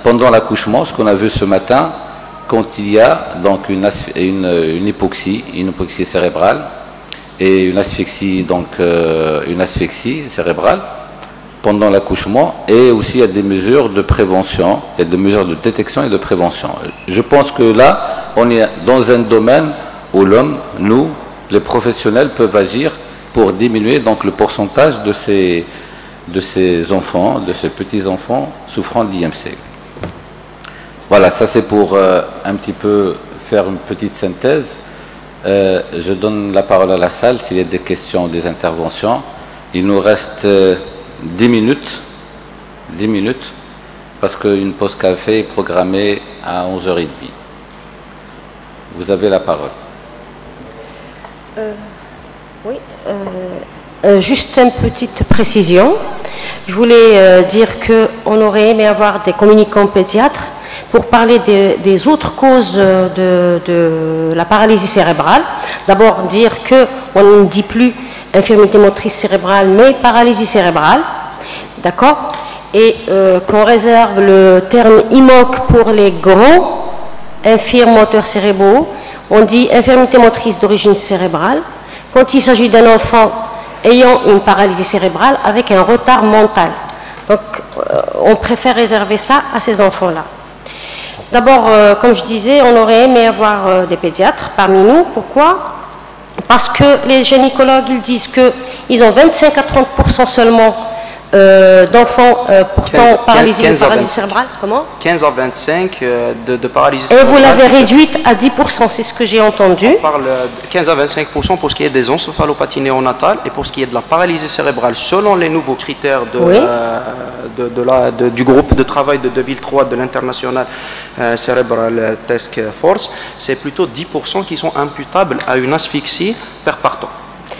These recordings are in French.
pendant l'accouchement, ce qu'on a vu ce matin, quand il y a donc une hypoxie cérébrale et une asphyxie cérébrale pendant l'accouchement, et aussi il y a des mesures de prévention, il y a des mesures de détection et de prévention. Je pense que là, on est dans un domaine où l'homme, nous, les professionnels, peuvent agir pour diminuer donc le pourcentage de ces enfants, de ces petits-enfants souffrant d'IMC. Voilà, ça c'est pour un petit peu faire une petite synthèse. Je donne la parole à la salle s'il y a des questions, des interventions. Il nous reste 10 minutes, parce qu'une pause café est programmée à 11h30. Vous avez la parole. Oui, juste une petite précision. Je voulais dire qu'on aurait aimé avoir des communicants pédiatres pour parler des autres causes de la paralysie cérébrale. D'abord, dire qu'on ne dit plus infirmité motrice cérébrale, mais paralysie cérébrale, d'accord? Et qu'on réserve le terme IMOC pour les grands infirmes moteurs cérébraux. On dit infirmité motrice d'origine cérébrale quand il s'agit d'un enfant ayant une paralysie cérébrale avec un retard mental. Donc, on préfère réserver ça à ces enfants-là. D'abord, comme je disais, on aurait aimé avoir des pédiatres parmi nous. Pourquoi? Parce que les gynécologues, ils disent qu'ils ont 25 à 30% seulement d'enfants portant paralysie cérébrale. Comment? 15 à 25 de paralysie cérébrale. Et vous l'avez réduite à 10%, c'est ce que j'ai entendu. On parle de 15 à 25% pour ce qui est des encéphalopathies néonatales, et pour ce qui est de la paralysie cérébrale, selon les nouveaux critères du groupe de travail de 2003 de l'International Cerebral Task Force, c'est plutôt 10% qui sont imputables à une asphyxie per partant.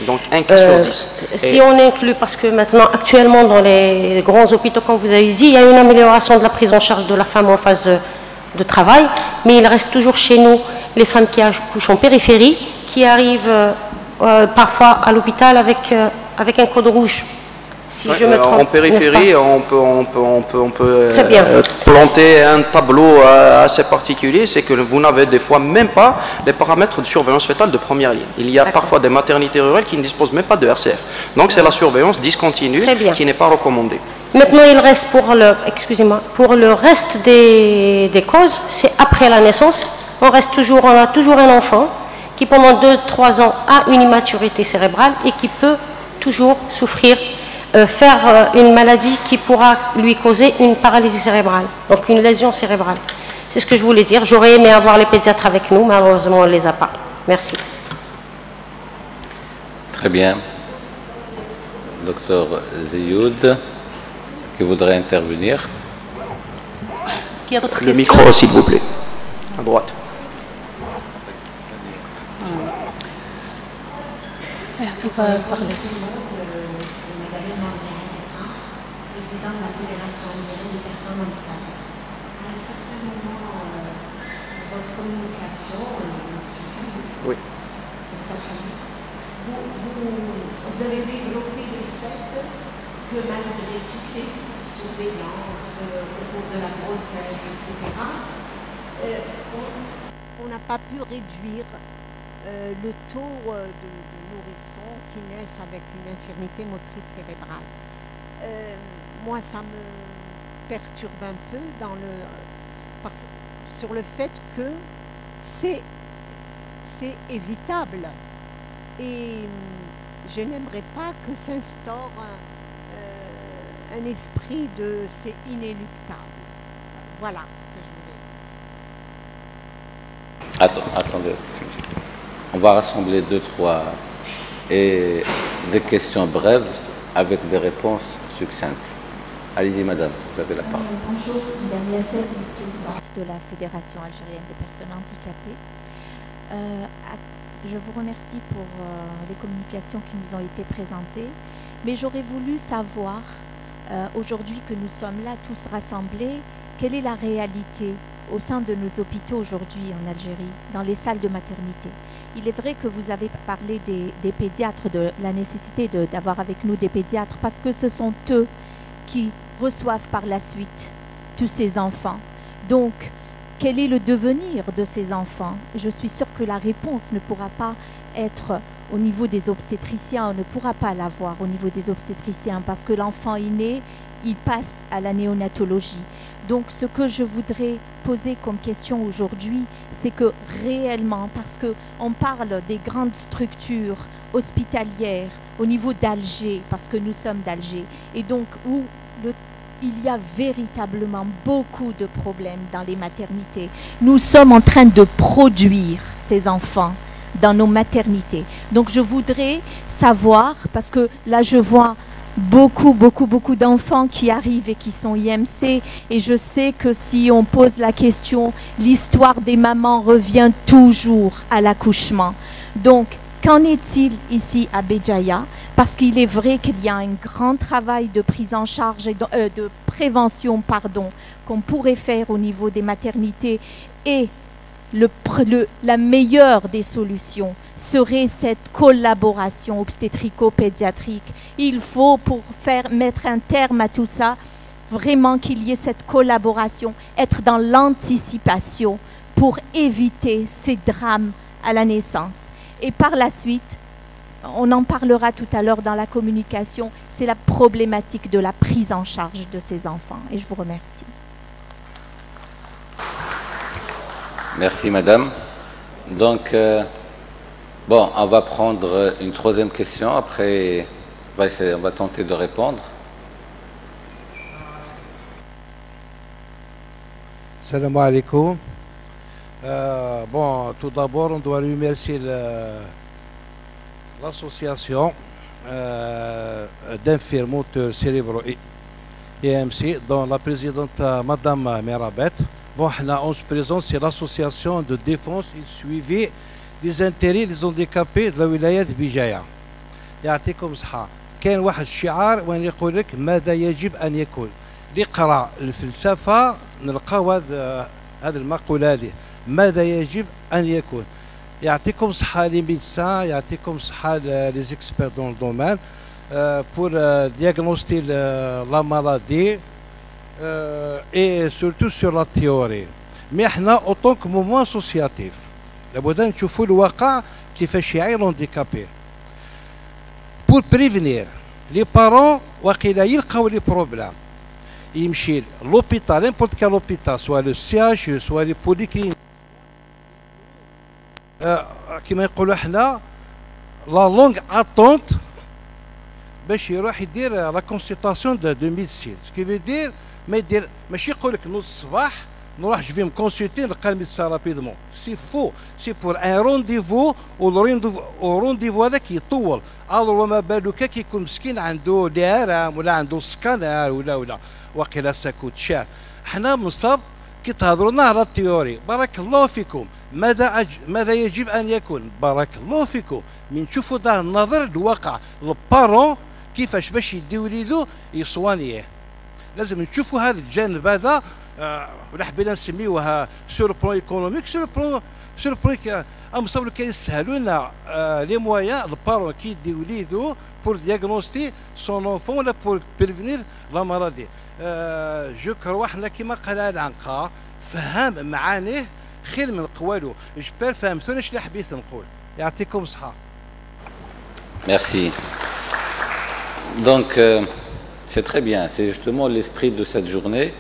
Donc 1 cas sur 10. Si on inclut, parce que maintenant, actuellement, dans les grands hôpitaux, comme vous avez dit, il y a une amélioration de la prise en charge de la femme en phase de travail, mais il reste toujours chez nous les femmes qui accouchent en périphérie, qui arrivent parfois à l'hôpital avec un code rouge. Si je me trompe, en périphérie, on peut planter un tableau assez particulier, c'est que vous n'avez des fois même pas les paramètres de surveillance fétale de première ligne. Il y a parfois des maternités rurales qui ne disposent même pas de RCF. Donc c'est la surveillance discontinue qui n'est pas recommandée. Maintenant, il reste pour le reste des causes, c'est après la naissance. On a toujours un enfant qui pendant 2-3 ans a une immaturité cérébrale et qui peut toujours souffrir, faire une maladie qui pourra lui causer une paralysie cérébrale, donc une lésion cérébrale. C'est ce que je voulais dire. J'aurais aimé avoir les pédiatres avec nous, mais malheureusement on ne les a pas. Merci. Très bien. Docteur Zioud, qui voudrait intervenir. Est-ce qu'il y a d'autres questions? Le micro, s'il vous plaît, à droite. Elle va parler. Président de la Fédération algérienne des personnes handicapées. À un certain moment de votre communication, monsieur Hamid, oui. Vous avez développé le fait que malgré toutes les surveillances au cours de la grossesse, etc., on n'a pas pu réduire le taux de nourrissons qui naissent avec une infirmité motrice cérébrale. Moi, ça me perturbe un peu sur le fait que c'est évitable. Et je n'aimerais pas que s'instaure un esprit de c'est inéluctable. Voilà ce que je voulais dire. Attendez. On va rassembler 2-3 et des questions brèves avec des réponses succinctes. Allez-y, madame, vous avez la parole. Bonjour, Madame Yasser, vice-présidente de la Fédération algérienne des personnes handicapées. Je vous remercie pour les communications qui nous ont été présentées, mais j'aurais voulu savoir, aujourd'hui que nous sommes là tous rassemblés, quelle est la réalité au sein de nos hôpitaux aujourd'hui en Algérie, dans les salles de maternité. Il est vrai que vous avez parlé des pédiatres, de la nécessité d'avoir avec nous des pédiatres, parce que ce sont eux qui reçoivent par la suite tous ces enfants. Donc, quel est le devenir de ces enfants? Je suis sûre que la réponse ne pourra pas être au niveau des obstétriciens, on ne pourra pas l'avoir au niveau des obstétriciens parce que l'enfant est né, il passe à la néonatologie. Donc ce que je voudrais poser comme question aujourd'hui, c'est que réellement, parce qu'on parle des grandes structures hospitalières au niveau d'Alger, parce que nous sommes d'Alger, et donc où il y a véritablement beaucoup de problèmes dans les maternités. Nous sommes en train de produire ces enfants dans nos maternités. Donc je voudrais savoir, parce que là je vois beaucoup d'enfants qui arrivent et qui sont IMC, et je sais que si on pose la question, l'histoire des mamans revient toujours à l'accouchement. Donc qu'en est-il ici à Béjaïa? Parce qu'il est vrai qu'il y a un grand travail de prise en charge et de prévention, pardon, qu'on pourrait faire au niveau des maternités, et la meilleure des solutions serait cette collaboration obstétrico-pédiatrique. Il faut, pour mettre un terme à tout ça, vraiment qu'il y ait cette collaboration, être dans l'anticipation pour éviter ces drames à la naissance. Et par la suite, on en parlera tout à l'heure dans la communication, c'est la problématique de la prise en charge de ces enfants. Et je vous remercie. Merci madame. Donc, bon, on va prendre une troisième question. Après, on va tenter de répondre. Salam alaikum. Bon, tout d'abord, on doit remercier l'association d'infirmoteurs cérébraux EMC, dont la présidente Madame Merabet. Bon, on se présente, c'est l'association de défense et de suivi des intérêts des handicapés de la wilaya de Béjaïa. يعطيكم صحة. كاين واحد الشعار وين يقول لك ماذا يجب أن يكون. اللي قرأ الفلسفة نلقاو هذه المقولة هذه ماذا يجب أن يكون. يعطيكم صحة les médecins, يعطيكم صحة les experts dans le domaine pour diagnostiquer la maladie. Et surtout sur la théorie. Mais احنا en tant que mouvement associatif لابد نشوفوا الواقع كيفاش يعير الهانديكابي. Pour prévenir les parents وقيلا يلقاو لي بروبليم يمشي l'hôpital, n'importe quel hôpital, soit le CH, soit les polycliniques. كما يقولوا احنا la longue attente باش يروح يدير la consultation de médecine. Ce qui veut dire ما يدير ماشي يقول لك نوض الصباح نروح جو في مكونسلتي نلقى الميدسان رابيدمون. سي فو، سي بور ان رونديفو، والرونديفو هذاك يطول. الو ما بالك كيكون مسكين عنده دهرم ولا عنده سكانر ولا وقيلا ساكوت شار. حنا منصب كي تهضروا لنا على التيوري بارك الله فيكم. ماذا يجب ان يكون؟ بارك الله فيكم من تشوفوا ده النظر الواقع البارون كيفاش باش يدي وليدو يصوانيه. لازم نشوفوا هذا الجانب هذا ولا حبينا نسميوها سور بلون ايكونوميك سور بلون امصبلو كيسهلوا لنا لي مويان البارون كي يدي وليدو بور دياغنوستي سون اونفون ولا بور بريفينير لا مالادي. جو كرو حنا كيما قال العنقا فهم معانيه خير من قوالو. جبال فهمتونا اش اللي حبيت نقول. يعطيكم الصحه. Merci. Donc, c'est très bien. C'est justement l'esprit de cette journée.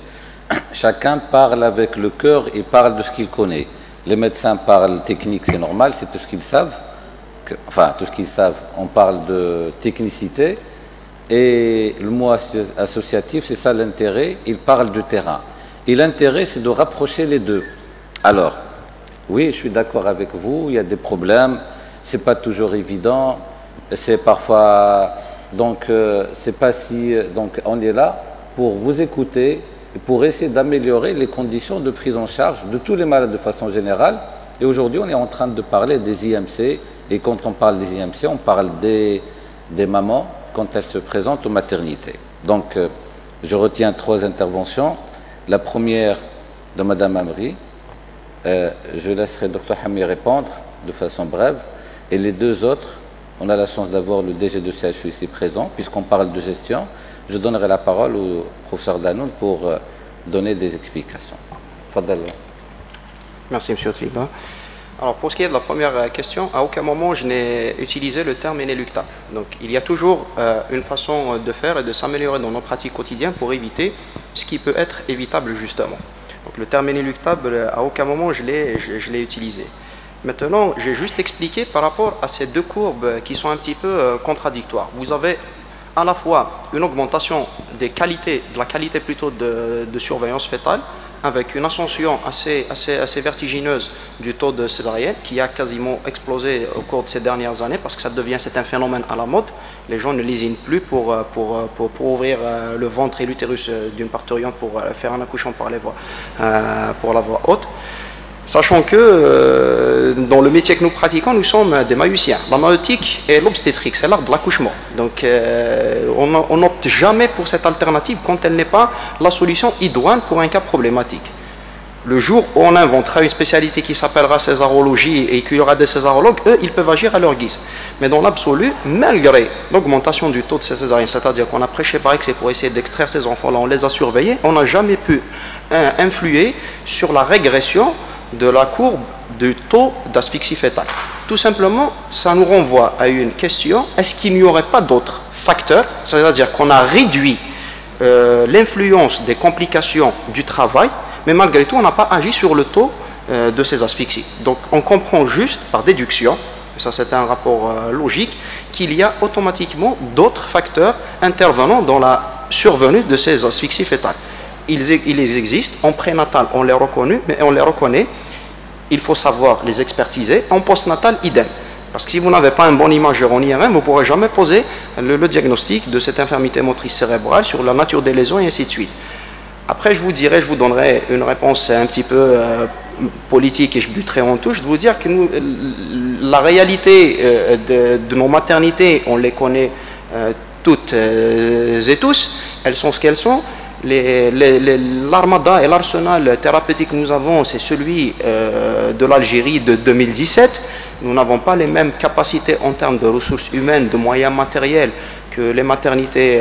Chacun parle avec le cœur et parle de ce qu'il connaît. Les médecins parlent technique, c'est normal, c'est tout ce qu'ils savent. Enfin, tout ce qu'ils savent, on parle de technicité. Et le mot associatif, c'est ça l'intérêt, il parle du terrain. Et l'intérêt, c'est de rapprocher les deux. Alors, oui, je suis d'accord avec vous, il y a des problèmes, c'est pas toujours évident, c'est parfois... Donc, c'est pas si... Donc, on est là pour vous écouter et pour essayer d'améliorer les conditions de prise en charge de tous les malades de façon générale. Et aujourd'hui, on est en train de parler des IMC. Et quand on parle des IMC, on parle des mamans quand elles se présentent aux maternités. Donc, je retiens 3 interventions. La première de Madame Amri. Je laisserai Dr Hami répondre de façon brève. Et les 2 autres, on a la chance d'avoir le DG de CHU ici présent, puisqu'on parle de gestion. Je donnerai la parole au professeur Danoun pour donner des explications. Merci, M. Tliba. Alors, pour ce qui est de la première question, à aucun moment je n'ai utilisé le terme inéluctable. Donc, il y a toujours une façon de faire et de s'améliorer dans nos pratiques quotidiennes pour éviter ce qui peut être évitable, justement. Donc, le terme inéluctable, à aucun moment je l'ai utilisé. Maintenant, j'ai juste expliqué par rapport à ces deux courbes qui sont un petit peu contradictoires. Vous avez à la fois une augmentation de la qualité plutôt de surveillance fœtale, avec une ascension assez vertigineuse du taux de césarienne qui a quasiment explosé au cours de ces dernières années parce que c'est un phénomène à la mode. Les gens ne lésinent plus pour ouvrir le ventre et l'utérus d'une parturiente pour faire un accouchement par la voie haute. Sachant que dans le métier que nous pratiquons, nous sommes des maïusiens. La maïeutique et l'obstétrique, c'est l'art de l'accouchement. Donc on n'opte jamais pour cette alternative quand elle n'est pas la solution idoine pour un cas problématique. Le jour où on inventera une spécialité qui s'appellera césarologie et qu'il y aura des césarologues, eux, ils peuvent agir à leur guise. Mais dans l'absolu, malgré l'augmentation du taux de ces césariennes, c'est-à-dire qu'on a prêché par excès pour essayer d'extraire ces enfants-là, on les a surveillés, on n'a jamais pu influer sur la régression de la courbe du taux d'asphyxie fœtale. Tout simplement, ça nous renvoie à une question, est-ce qu'il n'y aurait pas d'autres facteurs, c'est-à-dire qu'on a réduit l'influence des complications du travail, mais malgré tout, on n'a pas agi sur le taux de ces asphyxies. Donc, on comprend juste par déduction, ça c'est un rapport logique, qu'il y a automatiquement d'autres facteurs intervenant dans la survenue de ces asphyxies fœtales. Ils existent, en prénatal on les reconnaît, il faut savoir les expertiser, en postnatal idem. Parce que si vous n'avez pas un bon imageur en IRM, vous ne pourrez jamais poser le diagnostic de cette infirmité motrice cérébrale sur la nature des lésions et ainsi de suite. Après je vous donnerai une réponse un petit peu politique et je buterai en touche, de vous dire que la réalité de nos maternités, on les connaît toutes et tous, elles sont ce qu'elles sont. L'armada et l'arsenal thérapeutique que nous avons, c'est celui de l'Algérie de 2017. Nous n'avons pas les mêmes capacités en termes de ressources humaines, de moyens matériels que les maternités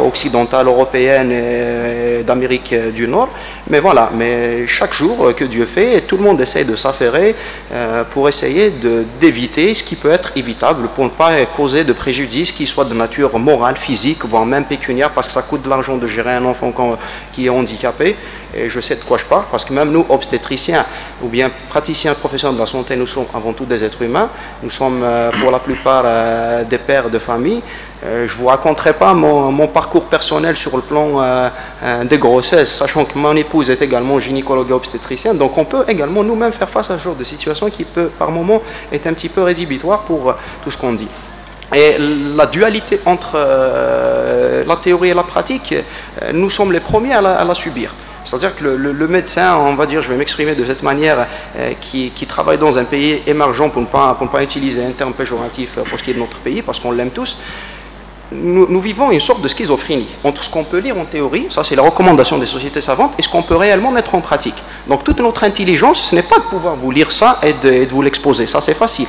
occidentales, européennes et d'Amérique du Nord. Mais voilà, mais chaque jour que Dieu fait, tout le monde essaie de s'affairer pour essayer d'éviter ce qui peut être évitable, pour ne pas causer de préjudice qui soit de nature morale, physique, voire même pécuniaire, parce que ça coûte de l'argent de gérer un enfant qui est handicapé. Et je sais de quoi je parle, parce que même nous, obstétriciens ou bien praticiens professionnels de la santé, nous sommes avant tout des êtres humains. Nous sommes pour la plupart des pères de famille. Je ne vous raconterai pas mon parcours personnel sur le plan des grossesses, sachant que mon épouse est également gynécologue et obstétricienne. Donc on peut également nous-mêmes faire face à ce genre de situation qui peut par moment être un petit peu rédhibitoire pour tout ce qu'on dit. Et la dualité entre la théorie et la pratique, nous sommes les premiers à la subir. C'est-à-dire que le médecin, on va dire, je vais m'exprimer de cette manière, qui travaille dans un pays émergent, pour ne pas utiliser un terme péjoratif pour ce qui est de notre pays, parce qu'on l'aime tous, nous vivons une sorte de schizophrénie entre ce qu'on peut lire en théorie, ça c'est la recommandation des sociétés savantes, et ce qu'on peut réellement mettre en pratique. Donc toute notre intelligence, ce n'est pas de pouvoir vous lire ça et de vous l'exposer, ça c'est facile.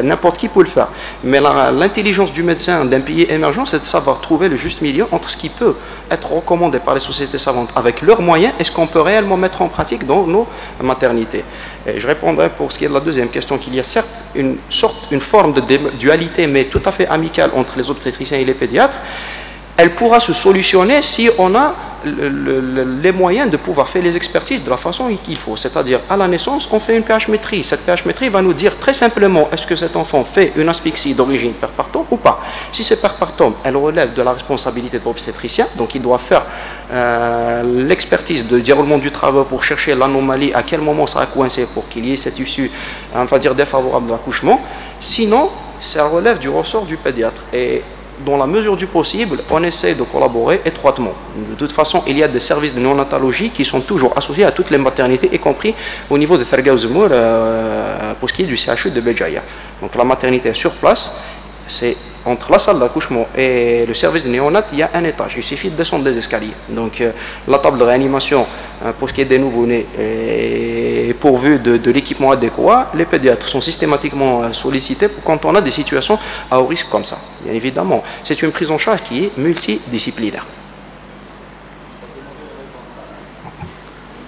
N'importe qui peut le faire. Mais l'intelligence du médecin d'un pays émergent, c'est de savoir trouver le juste milieu entre ce qui peut être recommandé par les sociétés savantes avec leurs moyens et ce qu'on peut réellement mettre en pratique dans nos maternités. Et je répondrai pour ce qui est de la deuxième question qu'il y a certes une forme de dualité, mais tout à fait amicale entre les obstétriciens et les pédiatres. Elle pourra se solutionner si on a les moyens de pouvoir faire les expertises de la façon qu'il faut. C'est-à-dire, à la naissance, on fait une pH-métrie. Cette pH-métrie va nous dire très simplement est-ce que cet enfant fait une asphyxie d'origine perpartum ou pas. Si c'est perpartum, elle relève de la responsabilité de l'obstétricien, donc il doit faire l'expertise de déroulement du travail pour chercher l'anomalie, à quel moment ça a coincé pour qu'il y ait cette issue, on va dire, défavorable de l'accouchement. Sinon, ça relève du ressort du pédiatre. Et dans la mesure du possible, on essaie de collaborer étroitement. De toute façon, il y a des services de néonatologie qui sont toujours associés à toutes les maternités, y compris au niveau de Thargaou Zemour, pour ce qui est du CHU de Béjaïa. Donc la maternité est sur place, c'est entre la salle d'accouchement et le service de néonat, il y a un étage. Il suffit de descendre des escaliers. Donc la table de réanimation, pour ce qui est des nouveau-nés, est pourvue de l'équipement adéquat. Les pédiatres sont systématiquement sollicités quand on a des situations à haut risque comme ça. Bien évidemment, c'est une prise en charge qui est multidisciplinaire.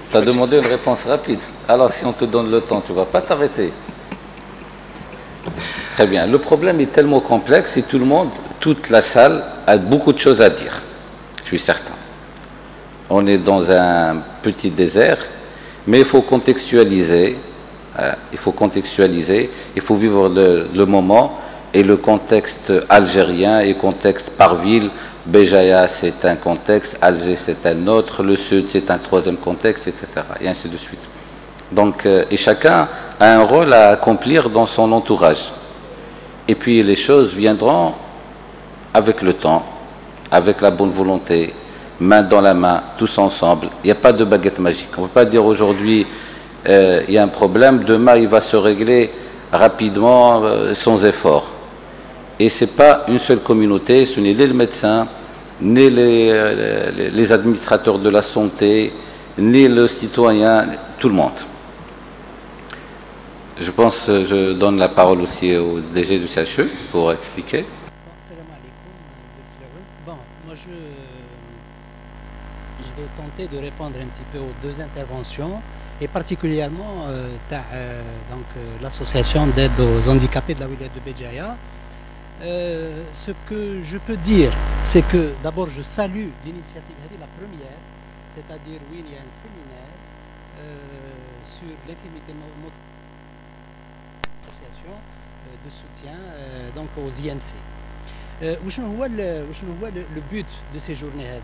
Tu as demandé une réponse rapide. Alors si on te donne le temps, tu ne vas pas t'arrêter. Très bien. Le problème est tellement complexe et tout le monde, toute la salle a beaucoup de choses à dire. Je suis certain. On est dans un petit désert, mais il faut contextualiser. Il faut contextualiser, il faut vivre le moment et le contexte algérien et contexte par ville. Béjaïa, c'est un contexte, Alger, c'est un autre, le Sud, c'est un troisième contexte, etc. Et ainsi de suite. Donc, et chacun a un rôle à accomplir dans son entourage. Et puis, les choses viendront avec le temps, avec la bonne volonté, main dans la main, tous ensemble. Il n'y a pas de baguette magique. On ne peut pas dire aujourd'hui, il y a un problème, demain, il va se régler rapidement, sans effort. Et ce n'est pas une seule communauté, ce n'est ni le médecin, ni les administrateurs de la santé, ni le citoyen, tout le monde. Je pense que je donne la parole aussi au DG du CHE pour expliquer. Bon, moi je vais tenter de répondre un petit peu aux deux interventions et particulièrement l'association d'aide aux handicapés de la wilaya de Béjaïa. Ce que je peux dire, c'est que d'abord je salue l'initiative, la première, c'est-à-dire oui, il y a un séminaire sur l'infirmité motrice, association de soutien donc aux INC. وشنو هو le but de ces journées?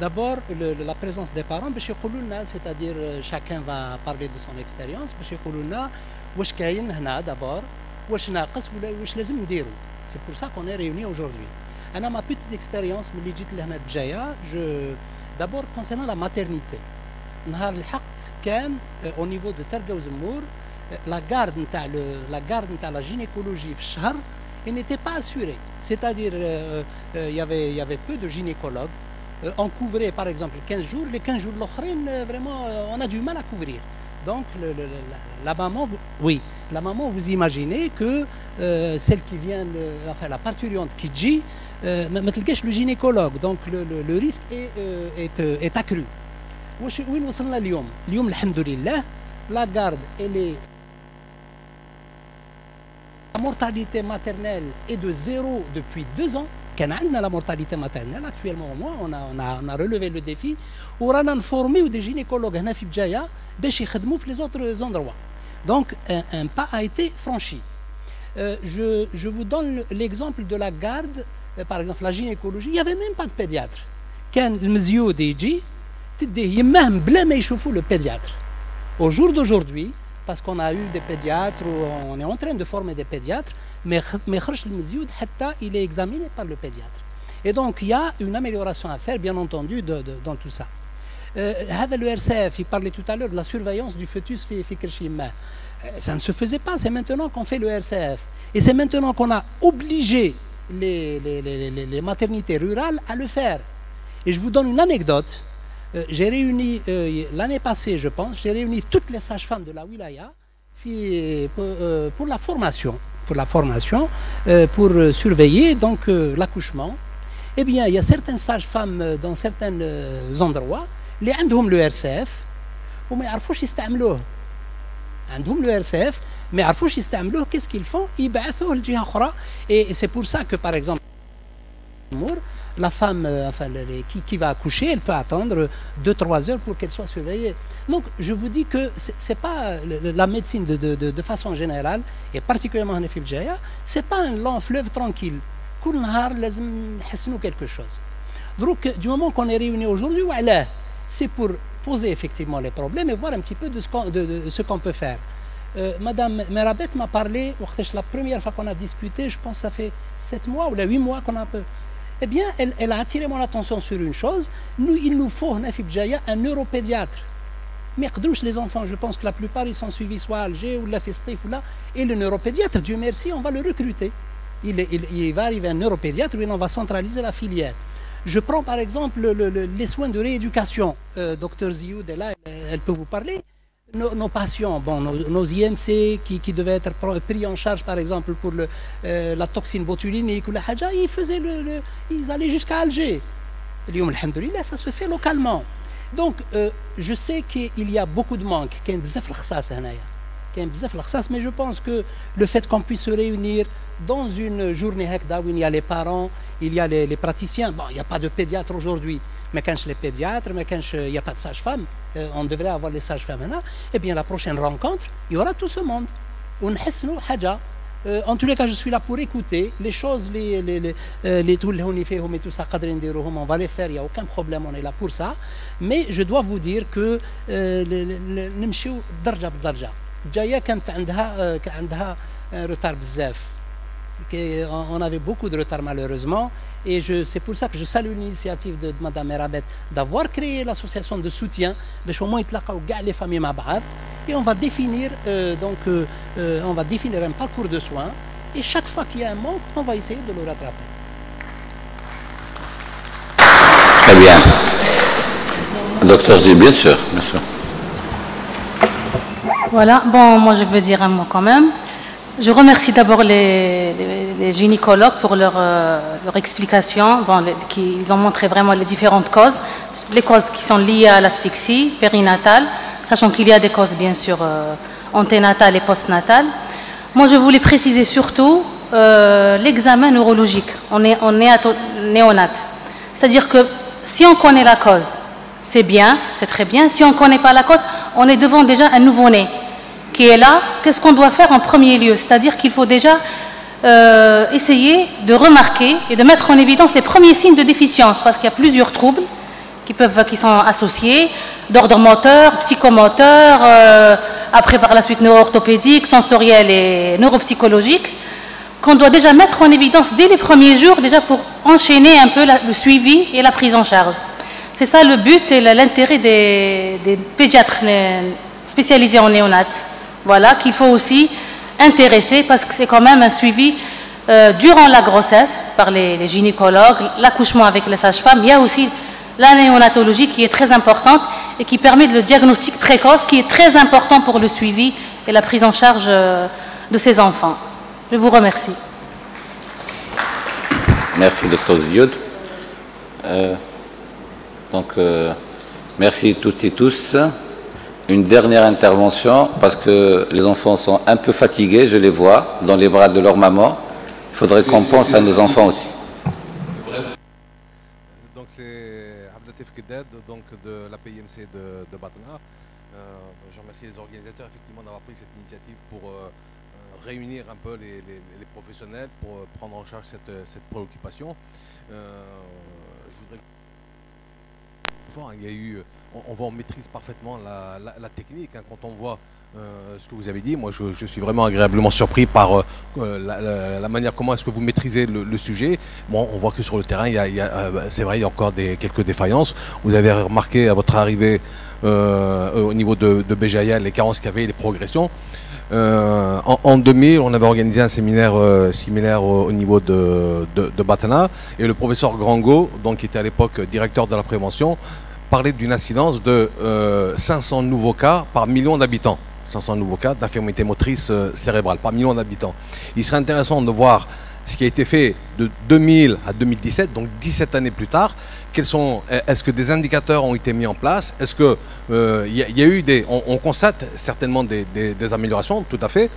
D'abord la présence des parents باش يقولوا لنا, c'est-à-dire chacun va parler de son expérience باش يقولوا لنا واش كاين هنا d'abord, واش ناقص ولا واش لازم نديروا. C'est pour ça qu'on est réunis aujourd'hui. أنا ma petite expérience ملي جيت لهنا بجاية, d'abord concernant la maternité. نهار الحقت كان au niveau de Terga Zemmour la garde نتاع la gynécologie في الشهر il n'était pas assuré. C'est-à-dire il y avait peu de gynécologues. On couvrait par exemple 15 jours, les 15 jours l'autre, vraiment on a du mal à couvrir. Donc la maman, oui, la maman, vous imaginez que celle qui vient, enfin la parturiente qui dit, le gynécologue, donc le risque est accru. Oui, nous sommes là اليوم الحمد لله, la garde elle est, la mortalité maternelle est de 0 depuis 2 ans. كان عندنا la mortalité maternelle actuellement au moins on a relevé le défi ورانا نفورميو des gynécologues هنا في بجاية باش يخدموا في les autres endroits. Donc un pas a été franchi. Je vous donne l'exemple de la garde, par exemple la gynécologie, il n'y avait même pas de pédiatre. كان المزيود يجي تديه يماه بلا ما يشوفوا le pédiatre. Au jour d'aujourd'hui, parce qu'on a eu des pédiatres, on est en train de former des pédiatres, mais il est examiné par le pédiatre. Et donc il y a une amélioration à faire, bien entendu, dans tout ça. Le RCF, il parlait tout à l'heure de la surveillance du fœtus ça ne se faisait pas, c'est maintenant qu'on fait le RCF. Et c'est maintenant qu'on a obligé les maternités rurales à le faire. Et je vous donne une anecdote. J'ai réuni, l'année passée je pense, j'ai réuni toutes les sages-femmes de la wilaya pour la formation. Pour surveiller donc l'accouchement. Eh bien, il y a certaines sages-femmes dans certains endroits, les عندهم le RCF وما يعرفوش يستعملوه. عندهم le RCF mais يعرفوش يستعملوه, qu'est-ce qu'ils font? يبعثوه لجهة أخرى. Et c'est pour ça que par exemple la femme qui va accoucher, elle peut attendre 2-3 heures pour qu'elle soit surveillée. Donc je vous dis que c'est pas la médecine de façon générale, et particulièrement en Efiljaïa, c'est pas un long fleuve tranquille. كل نهار لازم نحسنوا quelque chose. Donc du moment qu'on est réunis aujourd'hui, voilà, c'est pour poser effectivement les problèmes et voir un petit peu de ce qu'on peut faire. Madame Merabet m'a parlé, la première fois qu'on a discuté, je pense que ça fait 7 mois ou 8 mois qu'on a un peu. Eh bien, elle a attiré mon attention sur une chose. Il nous faut un neuropédiatre. Mais les enfants, je pense que la plupart ils sont suivis soit à Alger ou la Festif ou là. Et le neuropédiatre, Dieu merci, on va le recruter. Il va arriver un neuropédiatre où on va centraliser la filière. Je prends par exemple les soins de rééducation. Docteur Zioud est là, elle peut vous parler. Nos patients, bon, nos IMC qui devaient être pris en charge par exemple pour la toxine botulinique ou la haja, ils allaient jusqu'à Alger. Ça se fait localement. Donc, je sais qu'il y a beaucoup de manques, mais je pense que le fait qu'on puisse se réunir dans une journée où il y a les parents, il y a les praticiens, bon, il n'y a pas de pédiatre aujourd'hui, mais quand les pédiatres, mais quand il n'y a pas de sage-femme, on devrait avoir les sages-femmes maintenant, et bien la prochaine rencontre, il y aura tout ce monde. En tous les cas, je suis là pour écouter les choses, tout ça, on va les faire, il n'y a aucun problème, on est là pour ça. Mais je dois vous dire que نمشيو درجة بدرجة. جاية كانت عندها retard بزاف. On avait beaucoup de retard malheureusement. Et c'est pour ça que je salue l'initiative de Mme Merabet d'avoir créé l'association de soutien, au moins les familles مع et on va définir un parcours de soins et chaque fois qu'il y a un manque, on va essayer de le rattraper. Très bien. Docteur Zé, bien sûr, bien sûr. Voilà, bon, moi je veux dire un mot quand même. Je remercie d'abord les gynécologues pour leur explication. Bon, ils ont montré vraiment les différentes causes, les causes qui sont liées à l'asphyxie périnatale, sachant qu'il y a des causes bien sûr anténatales et postnatales. Moi je voulais préciser surtout l'examen neurologique en néonate. C'est-à-dire que si on connaît la cause, c'est bien, c'est très bien. Si on ne connaît pas la cause, on est devant déjà un nouveau-né qui est là. Qu'est-ce qu'on doit faire en premier lieu? C'est-à-dire qu'il faut déjà essayer de remarquer et de mettre en évidence les premiers signes de déficience, parce qu'il y a plusieurs troubles qui sont associés, d'ordre moteur, psychomoteur, après par la suite neuro-orthopédique, sensoriel et neuropsychologique, qu'on doit déjà mettre en évidence dès les premiers jours, déjà pour enchaîner un peu le suivi et la prise en charge. C'est ça le but et l'intérêt des pédiatres spécialisés en néonate. Voilà, qu'il faut aussi intéresser, parce que c'est quand même un suivi durant la grossesse par les gynécologues, l'accouchement avec les sages-femmes. Il y a aussi la néonatologie qui est très importante et qui permet le diagnostic précoce, qui est très important pour le suivi et la prise en charge de ces enfants. Je vous remercie. Merci, Dr Zioud. Merci toutes et tous. Une dernière intervention, parce que les enfants sont un peu fatigués, je les vois, dans les bras de leur maman. Il faudrait qu'on pense à nos enfants aussi. Donc c'est Abdelatif Keded, donc de la PIMC de Batna. Je remercie les organisateurs effectivement d'avoir pris cette initiative pour réunir un peu les professionnels pour prendre en charge cette préoccupation. Je voudrais... Il y a eu, on voit, on maîtrise parfaitement la technique. Hein, quand on voit ce que vous avez dit, moi je suis vraiment agréablement surpris par la manière comment est-ce que vous maîtrisez le sujet. Bon, on voit que sur le terrain, c'est vrai, il y a encore quelques défaillances. Vous avez remarqué à votre arrivée au niveau de Béjaïa les carences qu'il y avait, les progressions. En 2000, on avait organisé un séminaire similaire au niveau de Batna, et le professeur Grango, donc, qui était à l'époque directeur de la prévention, parlait d'une incidence de 500 nouveaux cas par million d'habitants. 500 nouveaux cas d'infirmité motrice cérébrale par million d'habitants. Il serait intéressant de voir ce qui a été fait de 2000 à 2017, donc 17 années plus tard. Est-ce que des indicateurs ont été mis en place? Est-ce que y a eu on constate certainement des améliorations, tout à fait.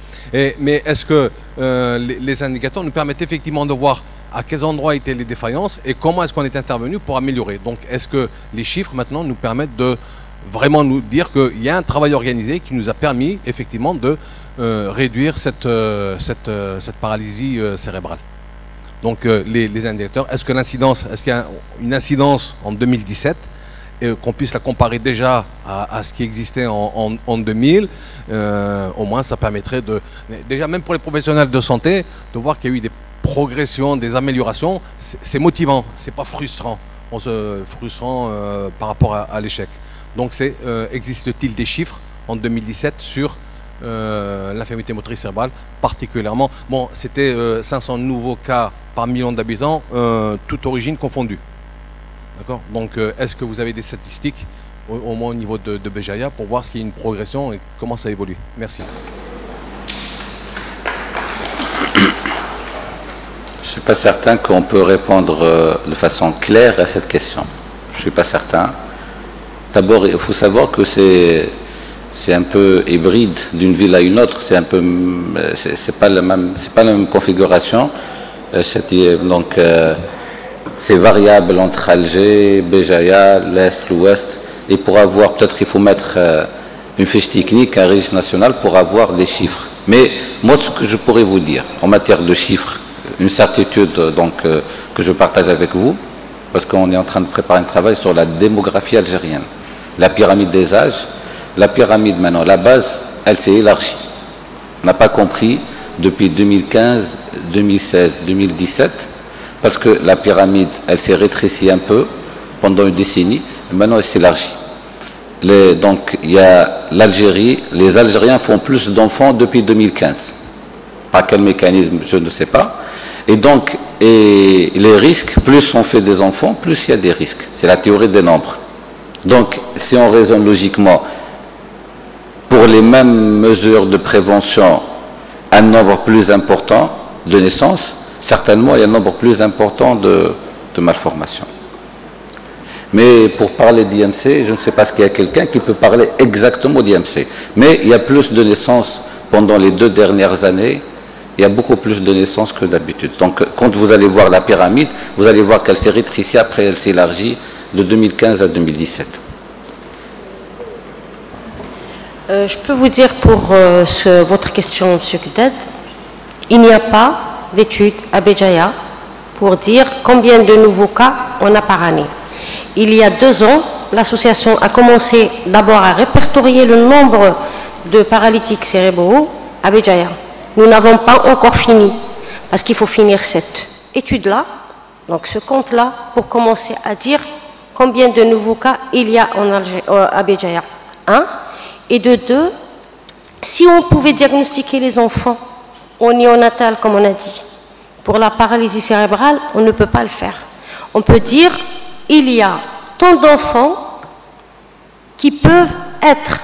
Mais est-ce que les indicateurs nous permettent effectivement de voir à quels endroits étaient les défaillances et comment est-ce qu'on est intervenu pour améliorer? Donc est-ce que les chiffres maintenant nous permettent de vraiment nous dire qu'il y a un travail organisé qui nous a permis effectivement de réduire cette paralysie cérébrale? Donc les indicateurs, est-ce qu'il y a une incidence en 2017 et qu'on puisse la comparer déjà à ce qui existait en 2000, au moins ça permettrait déjà même pour les professionnels de santé, de voir qu'il y a eu des progressions, des améliorations. C'est motivant, c'est pas frustrant, frustrant par rapport à l'échec. Donc existe-t-il des chiffres en 2017 sur l'infirmité motrice cérébrale particulièrement? Bon, c'était 500 nouveaux cas par million d'habitants, toute origine confondue. D'accord? Donc est-ce que vous avez des statistiques au moins au niveau de Béjaïa pour voir s'il y a une progression et comment ça évolue? Merci. Je ne suis pas certain qu'on peut répondre de façon claire à cette question. Je ne suis pas certain. D'abord, il faut savoir que c'est un peu hybride d'une ville à une autre. C'est un peu, c'est pas la même configuration. Donc, c'est variable entre Alger, Béjaïa, l'Est, l'Ouest. Et pour avoir, peut-être qu'il faut mettre une fiche technique, un registre national pour avoir des chiffres. Mais moi, ce que je pourrais vous dire en matière de chiffres, une certitude donc, que je partage avec vous, parce qu'on est en train de préparer un travail sur la démographie algérienne. La pyramide des âges, la pyramide maintenant, la base, elle s'est élargie. On n'a pas compris depuis 2015, 2016, 2017, parce que la pyramide, elle s'est rétrécie un peu pendant une décennie, et maintenant elle s'élargit. Donc il y a l'Algérie, les Algériens font plus d'enfants depuis 2015. Par quel mécanisme, je ne sais pas. Et donc, les risques, plus on fait des enfants, plus il y a des risques. C'est la théorie des nombres. Donc, si on raisonne logiquement, pour les mêmes mesures de prévention, un nombre plus important de naissances, certainement il y a un nombre plus important de malformations. Mais pour parler d'IMC, je ne sais pas s'il y a quelqu'un qui peut parler exactement d'IMC. Mais il y a plus de naissances pendant les 2 dernières années. Il y a beaucoup plus de naissances que d'habitude. Donc, quand vous allez voir la pyramide, vous allez voir qu'elle s'est rétrécie, après elle s'est élargie de 2015 à 2017. Je peux vous dire pour votre question, M. Gded, il n'y a pas d'études à Béjaïa pour dire combien de nouveaux cas on a par année. Il y a 2 ans, l'association a commencé d'abord à répertorier le nombre de paralytiques cérébraux à Béjaïa. Nous n'avons pas encore fini, parce qu'il faut finir cette étude-là, donc ce compte-là, pour commencer à dire combien de nouveaux cas il y a à Béjaïa. 1. Et de 2, si on pouvait diagnostiquer les enfants au néonatal, comme on a dit, pour la paralysie cérébrale, on ne peut pas le faire. On peut dire il y a tant d'enfants qui peuvent être,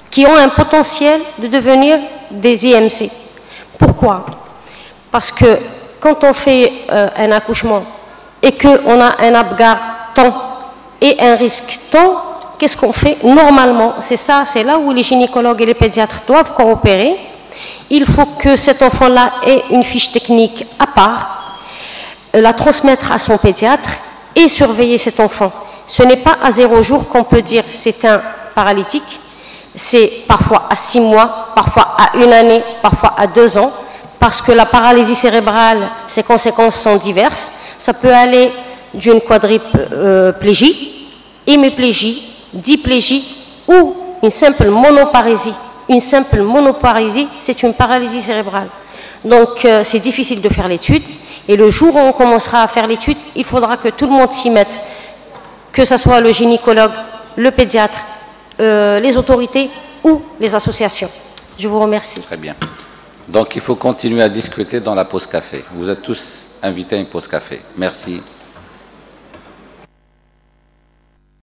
qui ont un potentiel de devenir des IMC. Pourquoi? Parce que quand on fait un accouchement et qu'on a un abgar temps et un risque temps, qu'est-ce qu'on fait? Normalement, c'est là où les gynécologues et les pédiatres doivent coopérer. Il faut que cet enfant-là ait une fiche technique à part, la transmettre à son pédiatre et surveiller cet enfant. Ce n'est pas à 0 jour qu'on peut dire c'est un paralytique. C'est parfois à 6 mois, parfois à 1 année, parfois à 2 ans, parce que la paralysie cérébrale, ses conséquences sont diverses. Ça peut aller d'une quadriplégie, hémiplégie, diplégie ou une simple monoparésie. Une simple monoparésie, c'est une paralysie cérébrale. Donc c'est difficile de faire l'étude. Et le jour où on commencera à faire l'étude, il faudra que tout le monde s'y mette, que ce soit le gynécologue, le pédiatre, les autorités ou les associations. Je vous remercie. Très bien. Donc il faut continuer à discuter dans la pause café. Vous êtes tous invités à une pause café. Merci.